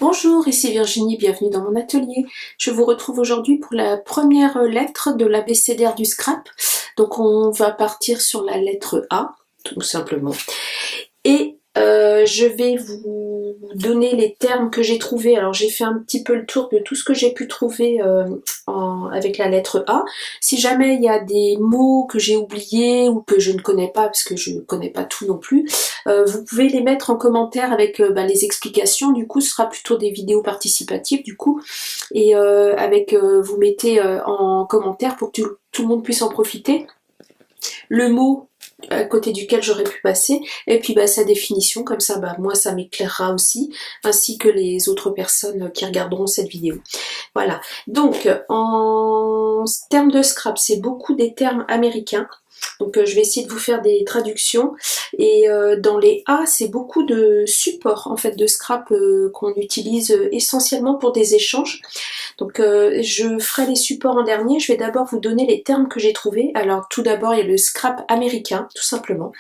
Bonjour, ici Virginie, bienvenue dans mon atelier. Je vous retrouve aujourd'hui pour la première lettre de l'abécédaire du scrap. Donc on va partir sur la lettre A, tout simplement. Et je vais vous donner les termes que j'ai trouvés. Alors j'ai fait un petit peu le tour de tout ce que j'ai pu trouver avec la lettre A. Si jamais il y a des mots que j'ai oubliés ou que je ne connais pas, parce que je ne connais pas tout non plus, vous pouvez les mettre en commentaire avec les explications. Du coup ce sera plutôt des vidéos participatives du coup. Et vous mettez en commentaire pour que tout le monde puisse en profiter. Le mot à côté duquel j'aurais pu passer, et puis sa définition, comme ça moi ça m'éclairera aussi, ainsi que les autres personnes qui regarderont cette vidéo. Voilà, donc en termes de scrap, c'est beaucoup des termes américains. Donc je vais essayer de vous faire des traductions, et dans les A c'est beaucoup de supports en fait de scrap qu'on utilise essentiellement pour des échanges. Donc je ferai les supports en dernier. Je vais d'abord vous donner les termes que j'ai trouvés. Alors tout d'abord il y a le scrap américain tout simplement.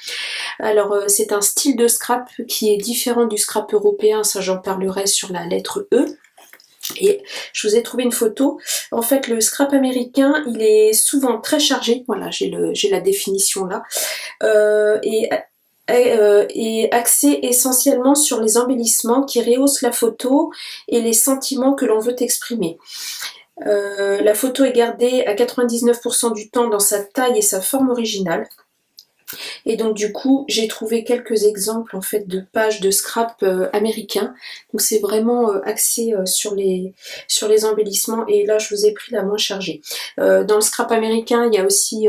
Alors c'est un style de scrap qui est différent du scrap européen, ça j'en parlerai sur la lettre E. Et je vous ai trouvé une photo. En fait, le scrap américain, il est souvent très chargé. Voilà, j'ai la définition là. Et axé essentiellement sur les embellissements qui rehaussent la photo et les sentiments que l'on veut exprimer. La photo est gardée à 99% du temps dans sa taille et sa forme originale. Et donc du coup j'ai trouvé quelques exemples en fait de pages de scrap américains. Donc c'est vraiment axé sur les embellissements, et là je vous ai pris la moins chargée. Dans le scrap américain il y a aussi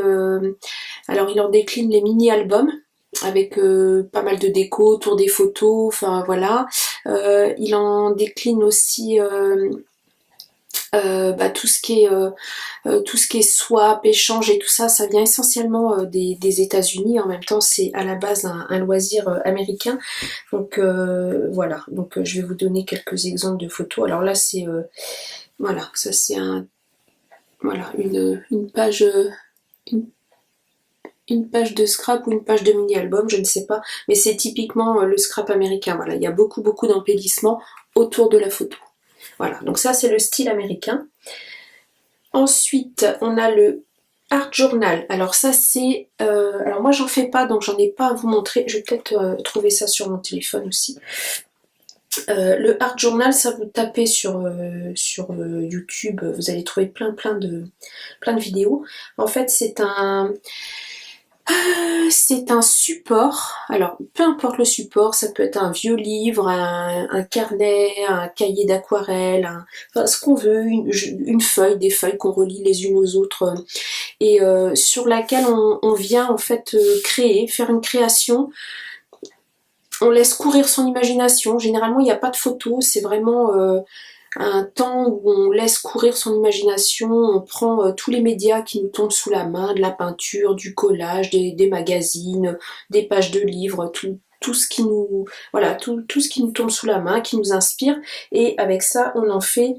alors il en décline les mini-albums avec pas mal de déco autour des photos, enfin voilà. Il en décline aussi tout ce qui est swap, échange et tout ça, ça vient essentiellement des États-Unis. En même temps, c'est à la base un loisir américain. Donc voilà. Donc je vais vous donner quelques exemples de photos. Alors là, c'est voilà, ça c'est une page. Une page de scrap ou une page de mini-album, je ne sais pas, mais c'est typiquement le scrap américain. Voilà, il y a beaucoup d'embellissements autour de la photo. Voilà, donc ça c'est le style américain. Ensuite, on a le art journal. Alors ça c'est... alors moi j'en fais pas, donc j'en ai pas à vous montrer. Je vais peut-être trouver ça sur mon téléphone aussi. Le art journal, ça vous tapez sur YouTube, vous allez trouver plein de vidéos. En fait c'est un support, alors peu importe le support, ça peut être un vieux livre, un carnet, un cahier d'aquarelle, enfin, ce qu'on veut, une feuille, des feuilles qu'on relie les unes aux autres, et sur laquelle on vient en fait faire une création. On laisse courir son imagination. Généralement il n'y a pas de photo, c'est vraiment un temps où on laisse courir son imagination, on prend tous les médias qui nous tombent sous la main, de la peinture, du collage, des magazines, des pages de livres, tout ce qui nous tout ce qui nous tombe sous la main, qui nous inspire, et avec ça on en fait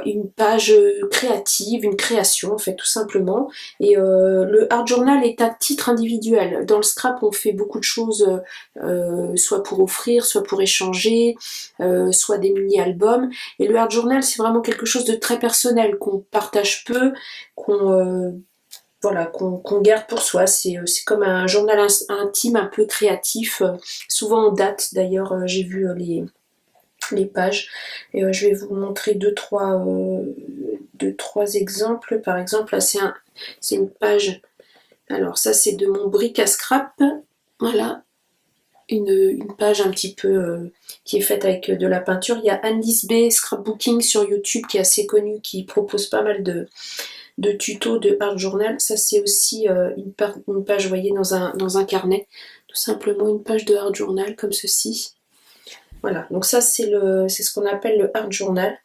une page créative, une création en fait tout simplement. Et le art journal est à titre individuel. Dans le scrap on fait beaucoup de choses, soit pour offrir, soit pour échanger, soit des mini-albums. Et le art journal c'est vraiment quelque chose de très personnel, qu'on partage peu, qu'on garde pour soi. C'est comme un journal intime, un peu créatif, souvent en date. D'ailleurs j'ai vu les pages, et je vais vous montrer deux trois exemples. Par exemple là c'est une page, alors ça c'est de mon brick à scrap, voilà, une page un petit peu qui est faite avec de la peinture. Il y a Anne-Lise B Scrapbooking sur YouTube qui est assez connue, qui propose pas mal de tutos de art journal. Ça c'est aussi une page, vous voyez, dans un carnet, tout simplement une page de art journal comme ceci. Voilà, donc ça c'est ce qu'on appelle le art journal.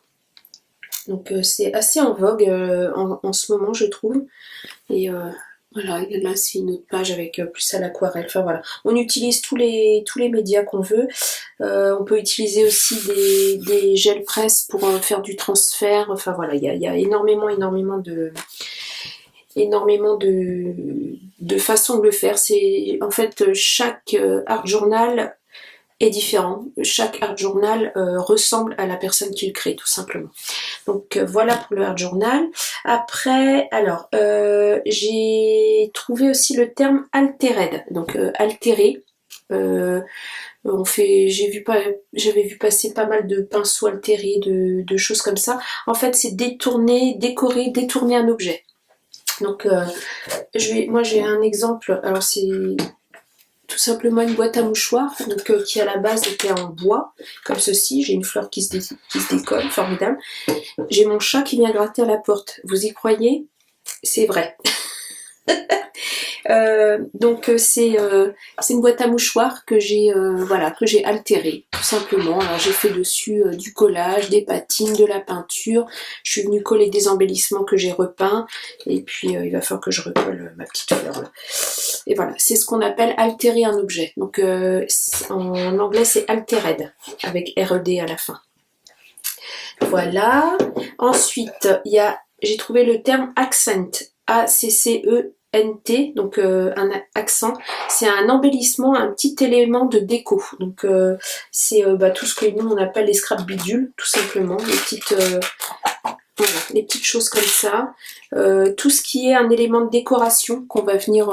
Donc c'est assez en vogue en ce moment je trouve. Et voilà, là c'est une autre page avec plus à l'aquarelle. Enfin voilà, on utilise tous les médias qu'on veut. On peut utiliser aussi des gels presse pour faire du transfert. Enfin voilà, il y a énormément de façons de le faire. C'est en fait chaque art journal est différent. Chaque art journal ressemble à la personne qui le crée, tout simplement. Donc voilà pour le art journal. Après, alors, j'ai trouvé aussi le terme altered, donc altéré. J'avais vu passer pas mal de pinceaux altérés, de choses comme ça. En fait, c'est détourner, décorer, détourner un objet. Donc, moi j'ai un exemple. Alors c'est tout simplement une boîte à mouchoirs, donc qui à la base était en bois, comme ceci. J'ai une fleur qui se décolle, formidable. J'ai mon chat qui vient gratter à la porte. Vous y croyez? C'est vrai. Donc c'est une boîte à mouchoirs que j'ai altérée tout simplement. Alors j'ai fait dessus du collage, des patines, de la peinture. Je suis venue coller des embellissements que j'ai repeints et puis il va falloir que je recolle ma petite fleur là. Et voilà, c'est ce qu'on appelle altérer un objet. Donc en anglais c'est altered avec RED à la fin. Voilà. Ensuite j'ai trouvé le terme accent, ACCENT, donc un accent, c'est un embellissement, un petit élément de déco. Donc c'est tout ce que nous on appelle les scrap bidules, tout simplement, les petites choses comme ça. Tout ce qui est un élément de décoration qu'on va venir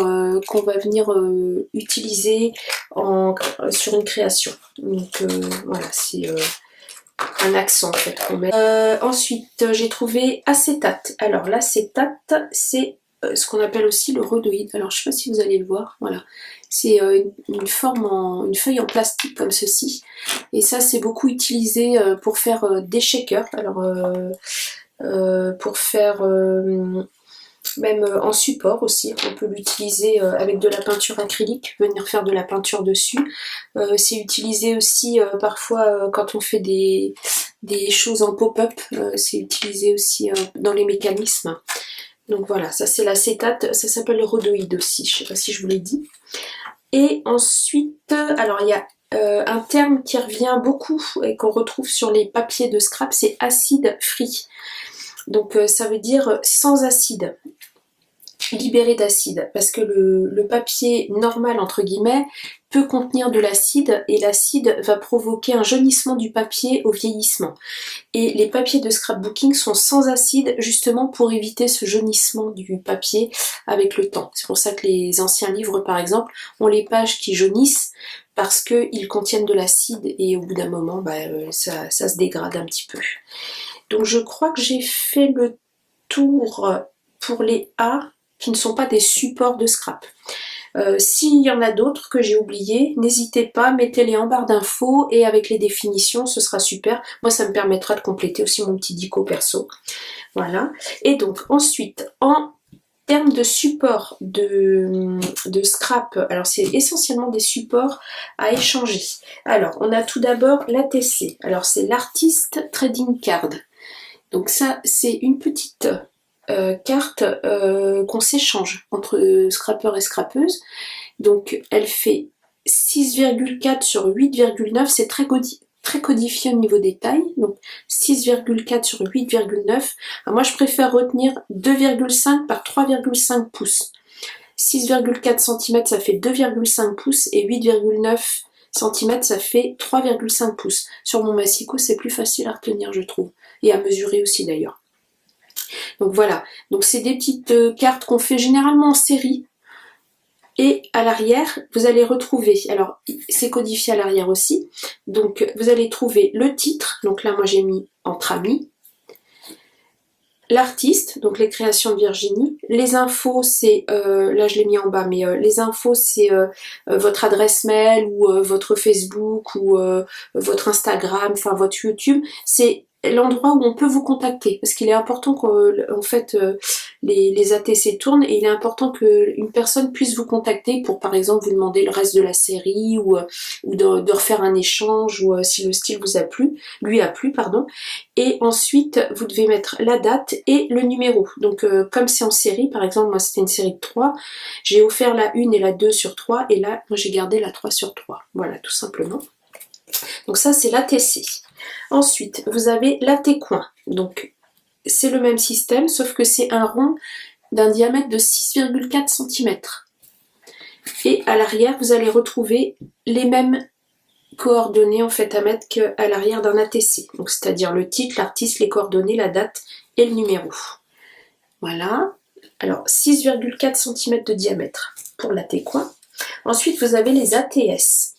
utiliser sur une création. Donc voilà, c'est un accent en fait qu'on met. Ensuite, j'ai trouvé acétate. Alors l'acétate, c'est ce qu'on appelle aussi le rhodoïde. Alors je sais pas si vous allez le voir. Voilà, c'est une feuille en plastique comme ceci. Et ça, c'est beaucoup utilisé pour faire des shakers. Alors pour faire même en support aussi, on peut l'utiliser avec de la peinture acrylique, venir faire de la peinture dessus. C'est utilisé aussi parfois quand on fait des choses en pop-up, c'est utilisé aussi dans les mécanismes. Donc voilà, ça c'est l'acétate, ça s'appelle le rhodoïde aussi, je sais pas si je vous l'ai dit. Et ensuite, alors il y a un terme qui revient beaucoup et qu'on retrouve sur les papiers de scrap, c'est acide free. Donc ça veut dire sans acide, libéré d'acide, parce que le papier normal entre guillemets peut contenir de l'acide et l'acide va provoquer un jaunissement du papier au vieillissement. Et les papiers de scrapbooking sont sans acide justement pour éviter ce jaunissement du papier avec le temps. C'est pour ça que les anciens livres par exemple ont les pages qui jaunissent parce qu'ils contiennent de l'acide et au bout d'un moment ça se dégrade un petit peu. Donc je crois que j'ai fait le tour pour les A qui ne sont pas des supports de scrap. S'il y en a d'autres que j'ai oubliés, n'hésitez pas, mettez-les en barre d'infos et avec les définitions, ce sera super. Moi, ça me permettra de compléter aussi mon petit dico perso. Voilà. Et donc, ensuite, en termes de support de scrap, alors c'est essentiellement des supports à échanger. Alors, on a tout d'abord l'ATC. Alors, c'est l'Artist Trading Card. Donc ça, c'est une petite carte qu'on s'échange entre scrappeurs et scrappeuses. Donc elle fait 6,4 sur 8,9, c'est très codifié au niveau des tailles. Donc 6,4 sur 8,9. Moi je préfère retenir 2,5 par 3,5 pouces. 6,4 cm ça fait 2,5 pouces et 8,9 cm ça fait 3,5 pouces. Sur mon massicot c'est plus facile à retenir je trouve. Et à mesurer aussi d'ailleurs. Donc voilà, donc c'est des petites cartes qu'on fait généralement en série. Et à l'arrière, vous allez retrouver, alors c'est codifié à l'arrière aussi, donc vous allez trouver le titre, donc là moi j'ai mis entre amis, l'artiste, donc les créations de Virginie, les infos c'est, là je l'ai mis en bas, mais les infos c'est votre adresse mail ou votre Facebook ou votre Instagram, enfin votre YouTube, c'est l'endroit où on peut vous contacter parce qu'il est important qu'en fait les ATC tournent et il est important qu'une personne puisse vous contacter pour par exemple vous demander le reste de la série ou de refaire un échange ou si le style vous a plu, lui a plu pardon, et ensuite vous devez mettre la date et le numéro. Donc comme c'est en série, par exemple moi c'était une série de 3, j'ai offert la 1 et la 2 sur 3 et là moi j'ai gardé la 3 sur 3, voilà tout simplement. Donc ça c'est l'ATC. Ensuite, vous avez l'AT-coin. Donc, c'est le même système, sauf que c'est un rond d'un diamètre de 6,4 cm. Et à l'arrière, vous allez retrouver les mêmes coordonnées en fait à mettre qu'à l'arrière d'un ATC. Donc c'est-à-dire le titre, l'artiste, les coordonnées, la date et le numéro. Voilà. Alors 6,4 cm de diamètre pour l'AT-coin. Ensuite vous avez les ATS.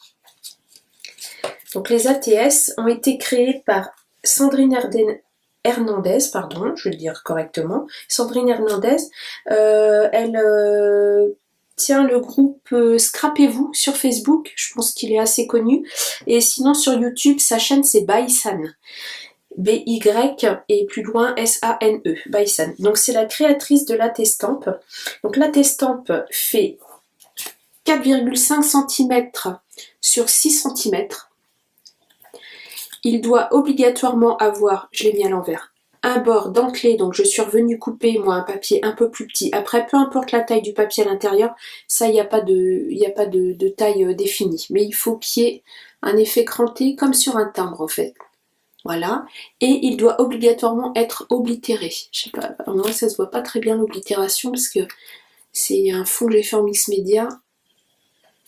Donc les ATS ont été créés par Sandrine Hernandez, pardon, je vais le dire correctement. Sandrine Hernandez, elle tient le groupe Scrapez-vous sur Facebook, je pense qu'il est assez connu. Et sinon sur YouTube, sa chaîne c'est Baisan. B-Y et plus loin S-A-N-E, Baisan. Donc c'est la créatrice de l'Attestampe. Donc l'Attestampe fait 4,5 cm sur 6 cm. Il doit obligatoirement avoir, je l'ai mis à l'envers, un bord dentelé, donc je suis revenue couper moi un papier un peu plus petit. Après, peu importe la taille du papier à l'intérieur, ça il n'y a pas de taille définie. Mais il faut qu'il y ait un effet cranté comme sur un timbre en fait. Voilà. Et il doit obligatoirement être oblitéré. Je sais pas, moi ça se voit pas très bien l'oblitération parce que c'est un fond que j'ai fait en mix média.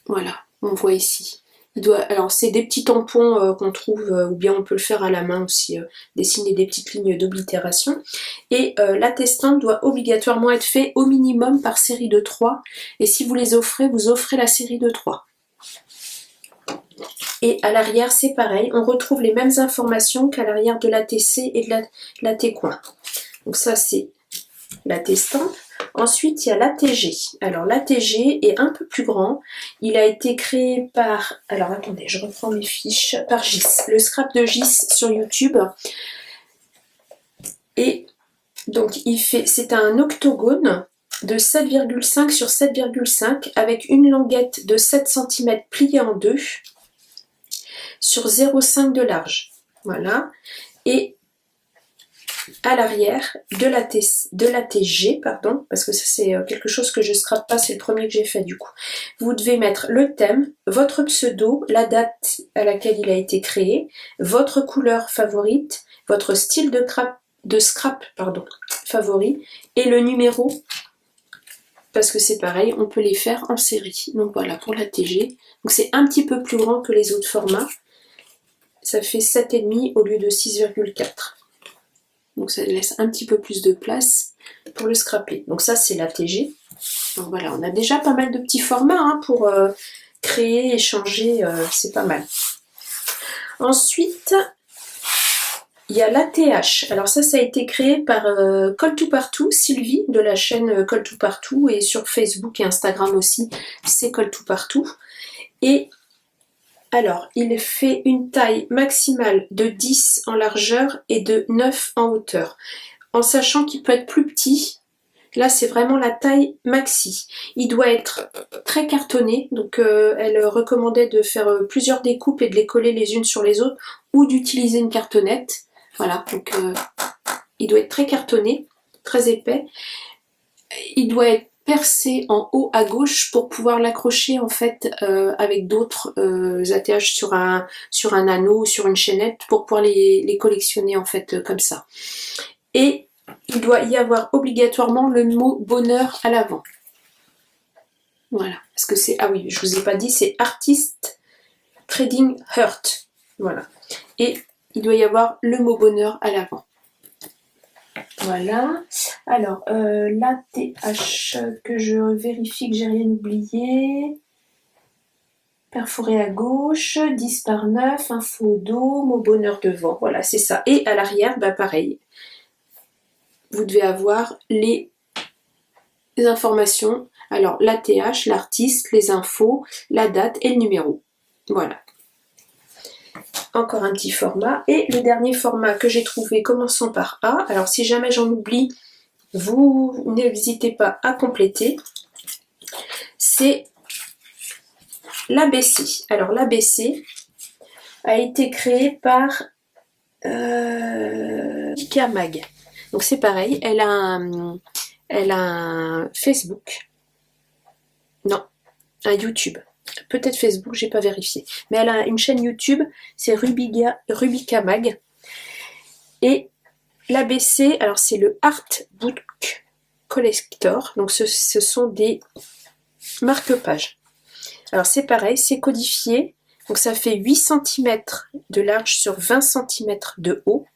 Voilà, on voit ici. Alors c'est des petits tampons qu'on trouve, ou bien on peut le faire à la main aussi, dessiner des petites lignes d'oblitération. Et l'attestin doit obligatoirement être fait au minimum par série de 3. Et si vous les offrez, vous offrez la série de 3. Et à l'arrière c'est pareil, on retrouve les mêmes informations qu'à l'arrière de l'ATC et de l'AT-coin. Donc ça c'est l'Attestampe. Ensuite, il y a l'ATG. Alors, l'ATG est un peu plus grand. Il a été créé par... Alors, attendez, je reprends mes fiches. Par Gis. Le scrap de Gis sur YouTube. Et donc, c'est un octogone de 7,5 sur 7,5 avec une languette de 7 cm pliée en deux sur 0,5 de large. Voilà. Et à l'arrière de l'ATG, pardon, parce que ça c'est quelque chose que je scrape pas, c'est le premier que j'ai fait du coup. Vous devez mettre le thème, votre pseudo, la date à laquelle il a été créé, votre couleur favorite, votre style de scrap favori, et le numéro, parce que c'est pareil, on peut les faire en série. Donc voilà pour l'ATG. Donc c'est un petit peu plus grand que les autres formats. Ça fait 7,5 au lieu de 6,4. Donc ça laisse un petit peu plus de place pour le scraper. Donc ça c'est l'ATG. Donc voilà, on a déjà pas mal de petits formats hein, pour créer, échanger, c'est pas mal. Ensuite, il y a l'ATH. Alors ça a été créé par Call2Partout, Sylvie de la chaîne Call2Partout et sur Facebook et Instagram aussi, c'est Call2Partout. Et alors, il fait une taille maximale de 10 en largeur et de 9 en hauteur. En sachant qu'il peut être plus petit, là c'est vraiment la taille maxi. Il doit être très cartonné, donc elle recommandait de faire plusieurs découpes et de les coller les unes sur les autres, ou d'utiliser une cartonnette. Voilà, donc il doit être très cartonné, très épais. Il doit être percé en haut à gauche pour pouvoir l'accrocher en fait avec d'autres attaches sur un anneau ou sur une chaînette pour pouvoir les collectionner en fait comme ça. Et il doit y avoir obligatoirement le mot bonheur à l'avant. Voilà, parce que c'est, ah oui, je vous ai pas dit, c'est Artist Trading Heart. Voilà. Et il doit y avoir le mot bonheur à l'avant. Voilà. Alors, l'ATH, que je vérifie que j'ai rien oublié. Perforé à gauche, 10 par 9, info au dos, mot bonheur devant. Voilà, c'est ça. Et à l'arrière, bah pareil. Vous devez avoir les informations. Alors, l'ATH, l'artiste, les infos, la date et le numéro. Voilà. Encore un petit format. Et le dernier format que j'ai trouvé commençant par A. Alors, si jamais j'en oublie, vous n'hésitez pas à compléter. C'est l'ABC. Alors, l'ABC a été créé par Ika Mag. Donc, c'est pareil. Elle a un Facebook. Non, un YouTube. Peut-être Facebook, j'ai pas vérifié. Mais elle a une chaîne YouTube, c'est Rubika Mag. Et l'ABC, alors c'est le Art Book Collector. Donc ce sont des marque-pages. Alors c'est pareil, c'est codifié Donc ça fait 8 cm de large sur 20 cm de haut.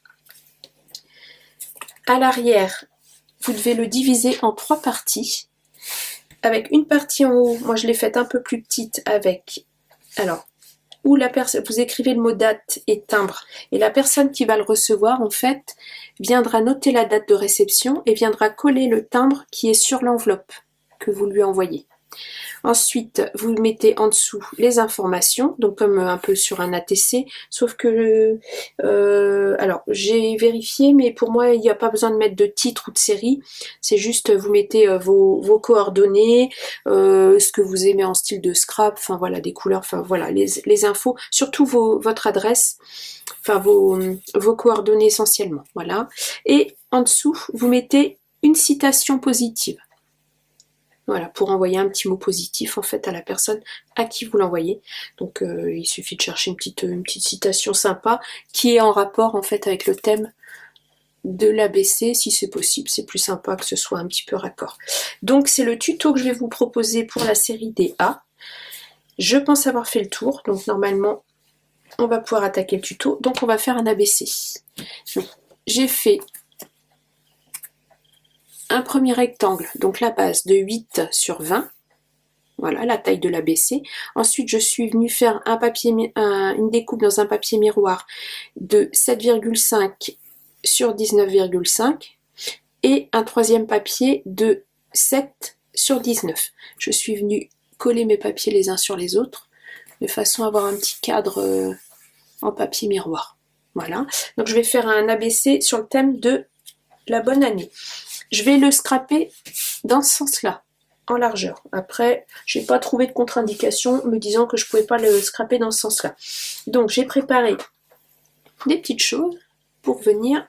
À l'arrière, vous devez le diviser en 3 parties. Avec une partie en haut, moi je l'ai faite un peu plus petite avec, alors, où vous écrivez le mot date et timbre, et la personne qui va le recevoir, en fait, viendra noter la date de réception et viendra coller le timbre qui est sur l'enveloppe que vous lui envoyez. Ensuite, vous mettez en dessous les informations, donc comme un peu sur un ATC, sauf que, alors j'ai vérifié, mais pour moi il n'y a pas besoin de mettre de titre ou de série, c'est juste vous mettez vos coordonnées, ce que vous aimez en style de scrap, enfin voilà, des couleurs, enfin voilà, les infos, surtout votre adresse, enfin vos coordonnées essentiellement, voilà. Et en dessous, vous mettez une citation positive. Voilà, pour envoyer un petit mot positif en fait à la personne à qui vous l'envoyez. Donc il suffit de chercher une petite citation sympa qui est en rapport en fait avec le thème de l'ABC si c'est possible. C'est plus sympa que ce soit un petit peu raccord. Donc c'est le tuto que je vais vous proposer pour la série des A. Je pense avoir fait le tour, donc normalement on va pouvoir attaquer le tuto. Donc on va faire un ABC. J'ai fait un premier rectangle, donc la base de 8 sur 20. Voilà la taille de l'ABC. Ensuite, je suis venue faire une découpe dans un papier miroir de 7,5 sur 19,5 et un troisième papier de 7 sur 19. Je suis venue coller mes papiers les uns sur les autres de façon à avoir un petit cadre en papier miroir. Voilà. Donc je vais faire un ABC sur le thème de la bonne année. Je vais le scraper dans ce sens-là, en largeur. Après, j'ai pas trouvé de contre-indication me disant que je pouvais pas le scraper dans ce sens-là. Donc j'ai préparé des petites choses pour venir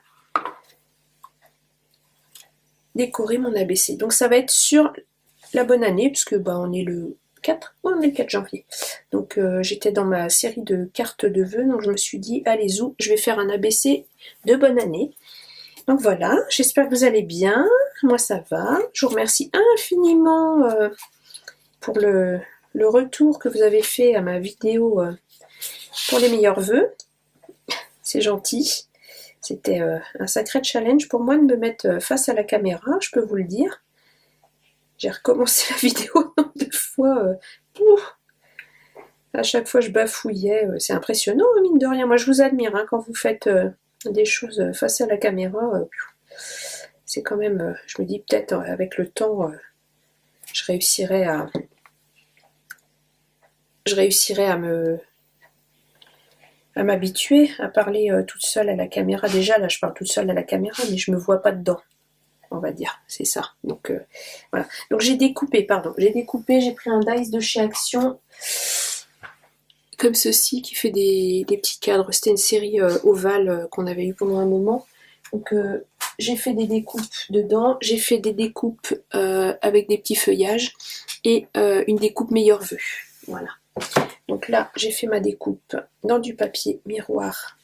décorer mon ABC. Donc ça va être sur la bonne année, puisque on est le 4, on est le 4 janvier. Donc j'étais dans ma série de cartes de vœux, donc je me suis dit, allez zou, je vais faire un ABC de bonne année. Donc voilà, j'espère que vous allez bien, moi ça va. Je vous remercie infiniment pour le retour que vous avez fait à ma vidéo pour les meilleurs vœux. C'est gentil. C'était un sacré challenge pour moi de me mettre face à la caméra, je peux vous le dire. J'ai recommencé la vidéo deux fois. À chaque fois je bafouillais. C'est impressionnant, hein, mine de rien. Moi je vous admire hein, quand vous faites des choses face à la caméra. C'est quand même, je me dis peut-être avec le temps, je réussirai à m'habituer à parler toute seule à la caméra. Déjà là je parle toute seule à la caméra, mais je me vois pas dedans, on va dire, c'est ça. Donc voilà. Donc j'ai découpé, j'ai pris un dice de chez Action comme ceci qui fait des petits cadres. C'était une série ovale qu'on avait eu pendant un moment. Donc j'ai fait des découpes dedans, j'ai fait des découpes avec des petits feuillages et une découpe meilleur vœu. Voilà. Donc là, j'ai fait ma découpe dans du papier miroir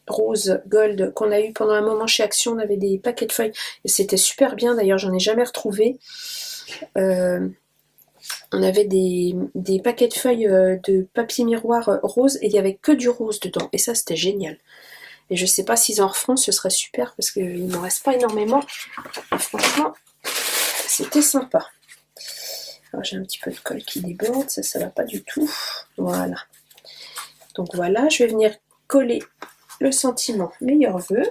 rose gold qu'on a eu pendant un moment chez Action. On avait des paquets de feuilles et c'était super bien. D'ailleurs, j'en ai jamais retrouvé. On avait des paquets de feuilles de papier miroir rose et il n'y avait que du rose dedans. Et ça, c'était génial. Et je sais pas s'ils en referont, ce serait super parce qu'il ne m'en reste pas énormément. Et franchement, c'était sympa. Alors j'ai un petit peu de colle qui déborde, ça va pas du tout. Voilà. Donc voilà, je vais venir coller le sentiment meilleur vœu.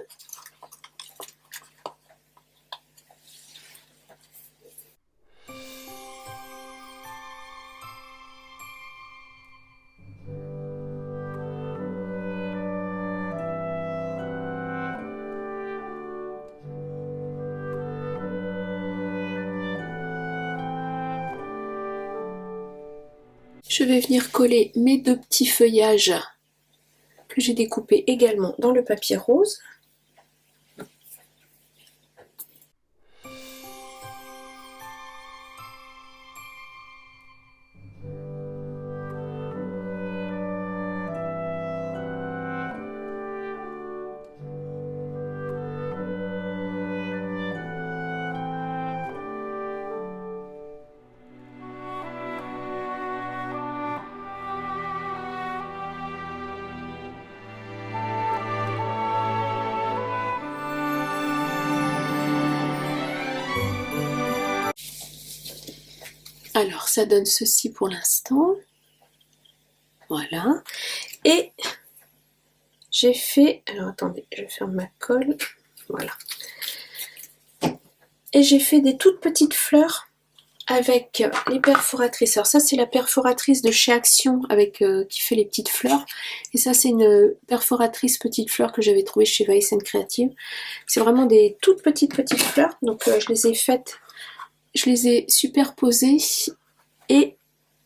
Je vais venir coller mes deux petits feuillages que j'ai découpés également dans le papier rose. Alors, ça donne ceci pour l'instant. Voilà. Et j'ai fait... Alors, attendez, je ferme ma colle. Voilà. Et j'ai fait des toutes petites fleurs avec les perforatrices. Alors ça, c'est la perforatrice de chez Action avec qui fait les petites fleurs. Et ça, c'est une perforatrice petite fleur que j'avais trouvée chez Vice & Creative. C'est vraiment des toutes petites fleurs. Donc, je les ai faites, je les ai superposées et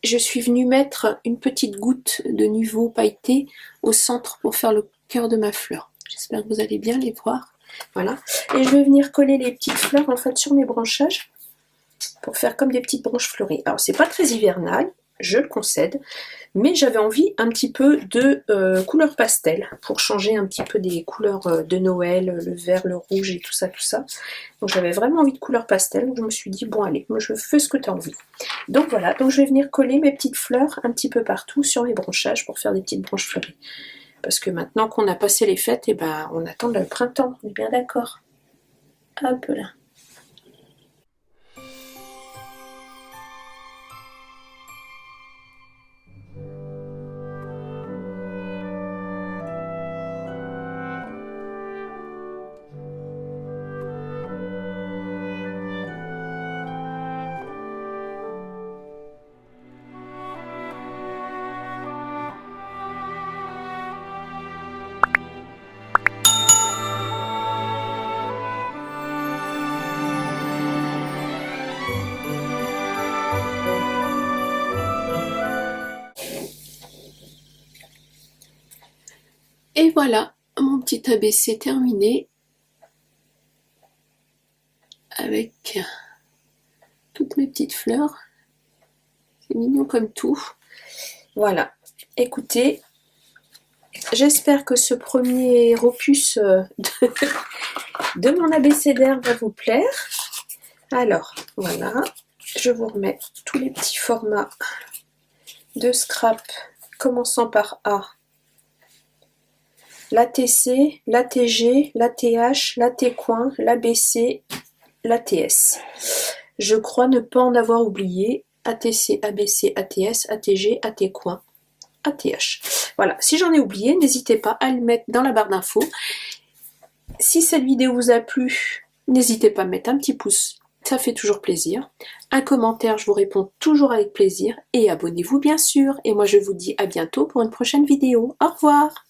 je suis venue mettre une petite goutte de Nuvo pailleté au centre pour faire le cœur de ma fleur. J'espère que vous allez bien les voir. Voilà. Et je vais venir coller les petites fleurs en fait sur mes branchages pour faire comme des petites branches fleuries. Alors c'est pas très hivernal, je le concède, mais j'avais envie un petit peu de couleur pastel pour changer un petit peu des couleurs de Noël, le vert, le rouge et tout ça, tout ça. Donc j'avais vraiment envie de couleur pastel, donc je me suis dit bon allez, moi je fais ce que tu as envie. Donc voilà, donc je vais venir coller mes petites fleurs un petit peu partout sur mes branchages pour faire des petites branches fleuries. Parce que maintenant qu'on a passé les fêtes, et ben on attend le printemps, on est bien d'accord. Hop là. Et voilà, mon petit ABC terminé avec toutes mes petites fleurs. C'est mignon comme tout. Voilà, écoutez, j'espère que ce premier opus de mon abécédaire va vous plaire. Alors, voilà, je vous remets tous les petits formats de scrap, commençant par A. L'ATC, l'ATG, l'ATH, l'AT-coin, l'ABC, l'ATS. Je crois ne pas en avoir oublié. ATC, ABC, ATS, ATG, AT-coin, ATH. Voilà, si j'en ai oublié, n'hésitez pas à le mettre dans la barre d'infos. Si cette vidéo vous a plu, n'hésitez pas à mettre un petit pouce, ça fait toujours plaisir. Un commentaire, je vous réponds toujours avec plaisir. Et abonnez-vous bien sûr. Et moi je vous dis à bientôt pour une prochaine vidéo. Au revoir!